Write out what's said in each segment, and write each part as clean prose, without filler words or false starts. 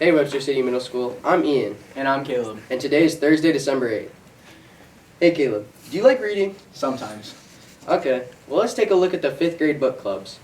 Hey Webster City Middle School, I'm Ian. And I'm Caleb. And today is Thursday, December 8th. Hey Caleb, do you like reading? Sometimes. Okay, well let's take a look at the 5th grade book clubs.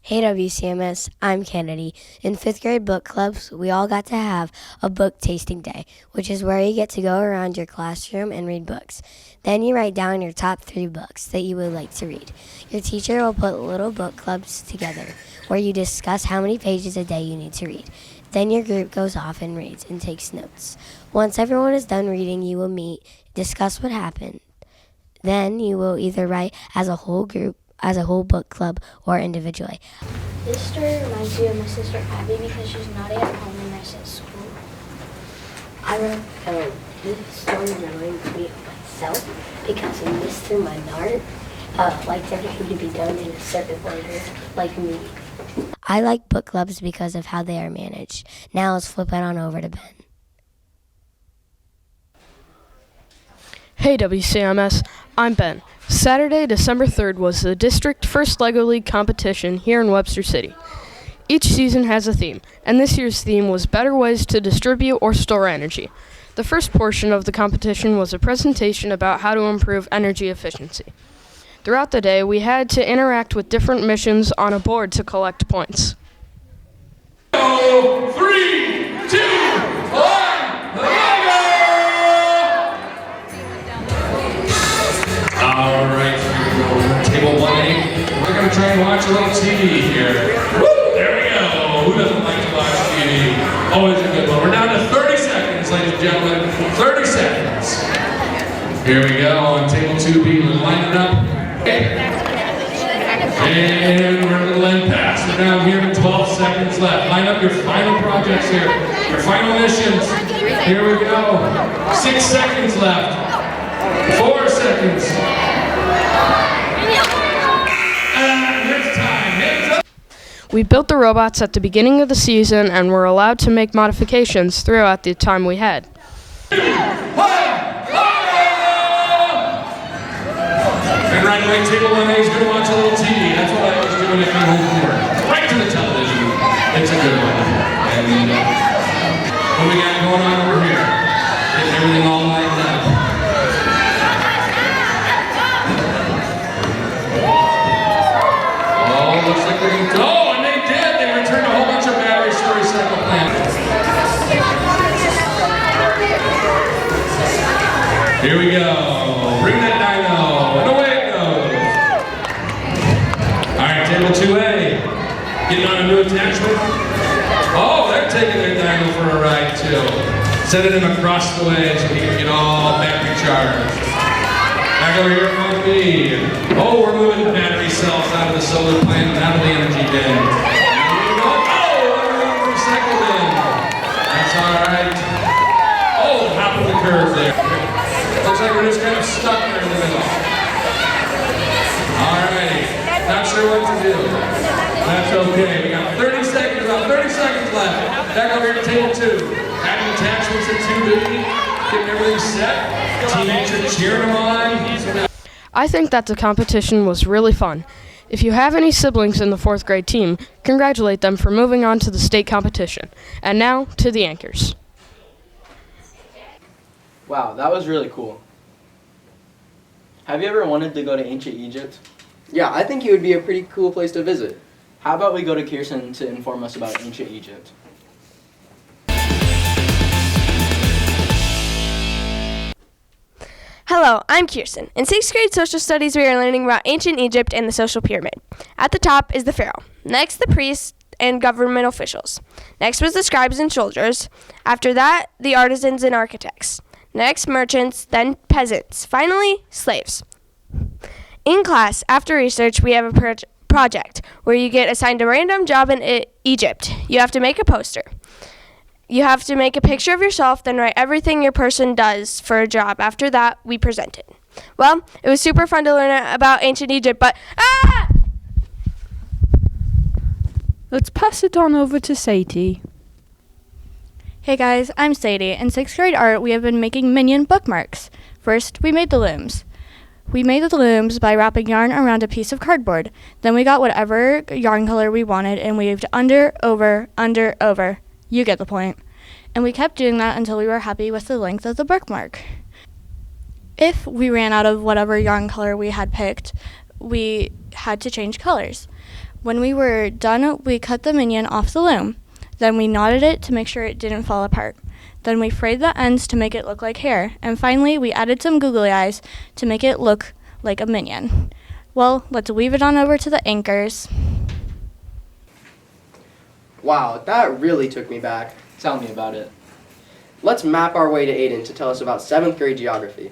Hey WCMS, I'm Kennedy. In 5th grade book clubs, we all got to have a book tasting day, which is where you get to go around your classroom and read books. Then you write down your top 3 books that you would like to read. Your teacher will put little book clubs together where you discuss how many pages a day you need to read. Then your group goes off and reads and takes notes. Once everyone is done reading, you will meet, discuss what happened. Then you will either write as a whole group, as a whole book club, or individually. This story reminds me of my sister Abby because she's naughty at home and nice at school. This story reminds me of myself because Mr. Menard likes everything to be done in a certain order, like me. I like book clubs because of how they are managed. Now let's flip it on over to Ben. Hey WCMS, I'm Ben. Saturday, December 3rd was the district first LEGO League competition here in Webster City. Each season has a theme, and this year's theme was better ways to distribute or store energy. The first portion of the competition was a presentation about how to improve energy efficiency. Throughout the day, we had to interact with different missions on a board to collect points. 3, 2, 1. All right, table 1A. We're going to try and watch a little TV here. Woo, there we go. Who doesn't like to watch TV? Always a good one. We're down to 30 seconds, ladies and gentlemen. 30 seconds. Here we go on table 2B. Line it up. And we're a little impasse. We're down here to 12 seconds left. Line up your final projects here. Your final missions. Here we go. 6 seconds left. 4 seconds. And it's time. Hands up. We built the robots at the beginning of the season and were allowed to make modifications throughout the time we had. 2, 1, and right away, table 1A is going to watch a little TV. That's what I was doing at my home from work. Right to the television. It's a good one. And what we got going on over here? Getting everything all lined up. Oh, looks like they're going to go. And they did. They returned a whole bunch of batteries to the recycle plant. Here we go. Bring that dino. And away it goes. All right, table 2A. Getting on a new attachment. Oh, they're taking their dino for a ride, too. Sending him across the way so he can get all battery charged. Back over here from me. Oh, we're moving the battery cells out of the solar plant and out of the energy bin. Oh, everyone recycled in. That's all right. Oh, hop of the curve there. Looks like we're just kind of stuck there in the middle. All right. Not sure what to do. That's okay. We got 30 seconds, about 30 seconds left. Back over here to table 2. Adding attachments at 2B. Getting everything set. Teenagers are cheering them on. I think that the competition was really fun. If you have any siblings in the 4th grade team, congratulate them for moving on to the state competition. And now, to the anchors. Wow, that was really cool. Have you ever wanted to go to ancient Egypt? Yeah, I think it would be a pretty cool place to visit. How about we go to Kirsten to inform us about ancient Egypt? Hello, I'm Kirsten. In 6th grade social studies, we are learning about ancient Egypt and the social pyramid. At the top is the pharaoh. Next, the priests and government officials. Next was the scribes and soldiers. After that, the artisans and architects. Next, merchants, then peasants. Finally, slaves. In class, after research, we have a project where you get assigned a random job in Egypt. You have to make a poster. You have to make a picture of yourself, then write everything your person does for a job. After that, we present it. Well, it was super fun to learn about ancient Egypt, but Let's pass it on over to Sadie. Hey guys, I'm Sadie. In 6th grade art, we have been making minion bookmarks. First, we made the limbs. We made the looms by wrapping yarn around a piece of cardboard. Then we got whatever yarn color we wanted and weaved under, over, under, over. You get the point. And we kept doing that until we were happy with the length of the birthmark. If we ran out of whatever yarn color we had picked, we had to change colors. When we were done, we cut the minion off the loom. Then we knotted it to make sure it didn't fall apart. Then we frayed the ends to make it look like hair. And finally, we added some googly eyes to make it look like a minion. Well, let's weave it on over to the anchors. Wow, that really took me back. Tell me about it. Let's map our way to Aiden to tell us about 7th grade geography.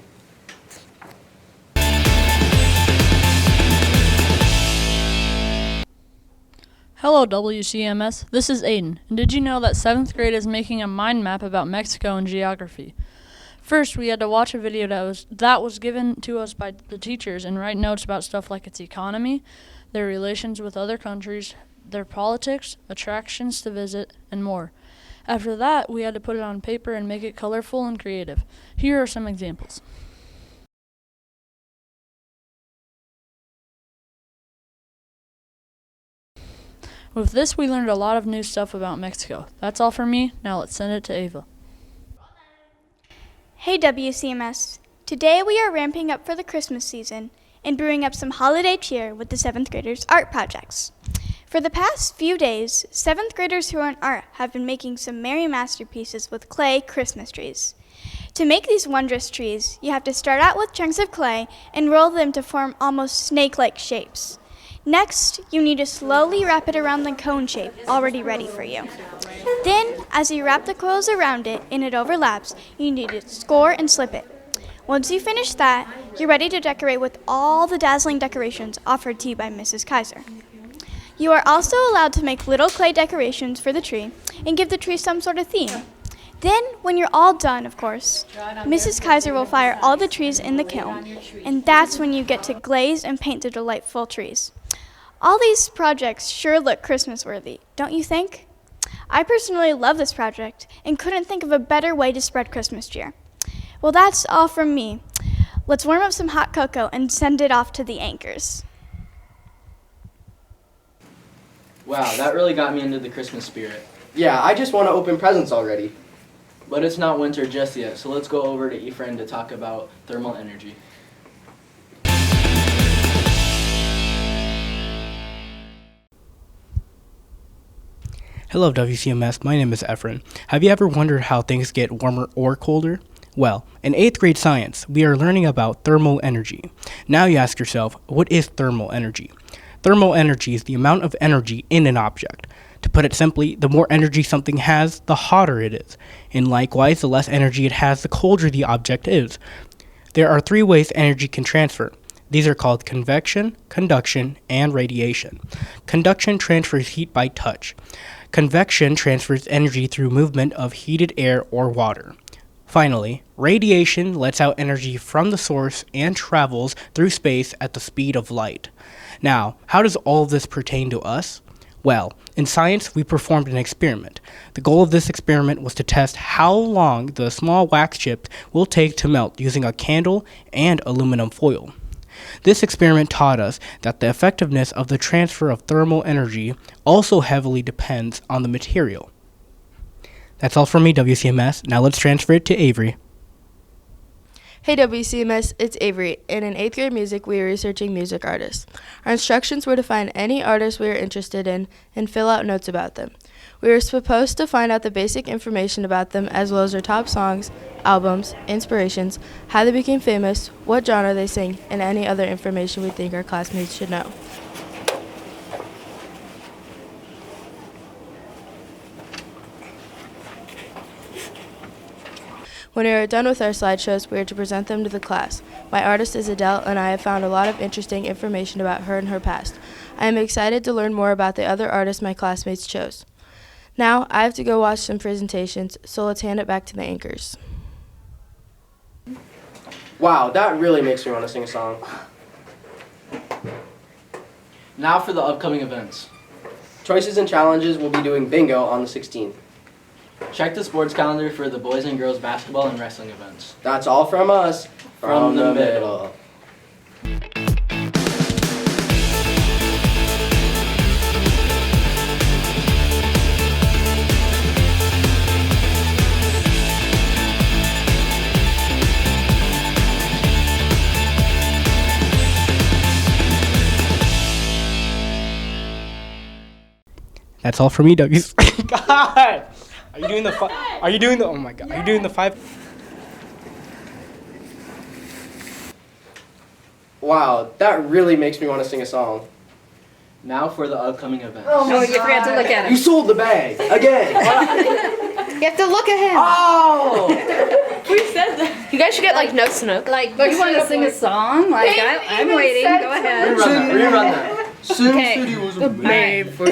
Hello WCMS, this is Aiden, and did you know that 7th grade is making a mind map about Mexico and geography? First, we had to watch a video that was given to us by the teachers and write notes about stuff like its economy, their relations with other countries, their politics, attractions to visit, and more. After that, we had to put it on paper and make it colorful and creative. Here are some examples. With this, we learned a lot of new stuff about Mexico. That's all from me. Now let's send it to Ava. Hey WCMS. Today we are ramping up for the Christmas season and brewing up some holiday cheer with the 7th graders' art projects. For the past few days, 7th graders who are in art have been making some merry masterpieces with clay Christmas trees. To make these wondrous trees, you have to start out with chunks of clay and roll them to form almost snake-like shapes. Next, you need to slowly wrap it around the cone shape already ready for you. Then, as you wrap the coils around it and it overlaps, you need to score and slip it. Once you finish that, you're ready to decorate with all the dazzling decorations offered to you by Mrs. Kaiser. You are also allowed to make little clay decorations for the tree and give the tree some sort of theme. Then, when you're all done, of course, Mrs. Kaiser will fire all the trees in the kiln, and that's when you get to glaze and paint the delightful trees. All these projects sure look Christmas-worthy, don't you think? I personally love this project and couldn't think of a better way to spread Christmas cheer. Well, that's all from me. Let's warm up some hot cocoa and send it off to the anchors. Wow, that really got me into the Christmas spirit. Yeah, I just want to open presents already. But it's not winter just yet, so let's go over to Ephraim to talk about thermal energy. Hello WCMS, my name is Ephraim. Have you ever wondered how things get warmer or colder? Well, in 8th grade science, we are learning about thermal energy. Now you ask yourself, what is thermal energy? Thermal energy is the amount of energy in an object. To put it simply, the more energy something has, the hotter it is. And likewise, the less energy it has, the colder the object is. There are 3 ways energy can transfer. These are called convection, conduction, and radiation. Conduction transfers heat by touch. Convection transfers energy through movement of heated air or water. Finally, radiation lets out energy from the source and travels through space at the speed of light. Now, how does all of this pertain to us? Well, in science, we performed an experiment. The goal of this experiment was to test how long the small wax chips will take to melt using a candle and aluminum foil. This experiment taught us that the effectiveness of the transfer of thermal energy also heavily depends on the material. That's all from me, WCMS. Now let's transfer it to Avery. Hey WCMS, it's Avery, and in 8th grade music we are researching music artists. Our instructions were to find any artist we are interested in and fill out notes about them. We were supposed to find out the basic information about them as well as their top songs, albums, inspirations, how they became famous, what genre they sing, and any other information we think our classmates should know. When we are done with our slideshows, we are to present them to the class. My artist is Adele, and I have found a lot of interesting information about her and her past. I am excited to learn more about the other artists my classmates chose. Now, I have to go watch some presentations, so let's hand it back to the anchors. Wow, that really makes me want to sing a song. Now for the upcoming events. Choices and challenges will be doing bingo on the 16th. Check the sports calendar for the boys and girls basketball and wrestling events. That's all from us. From the middle. That's all for me, Dougies. God! Are you doing the Are you doing the? Oh my God! Are you doing the 5? Wow, that really makes me want to sing a song. Now for the upcoming event. Oh, you forgot to look at You him. sold the bag again. You have to look at him. Oh! We said that. You guys should get like notes and notes. Like, you want to sing a song? Like, I'm waiting. Go ahead. Rerun that. Sim Okay. City was made for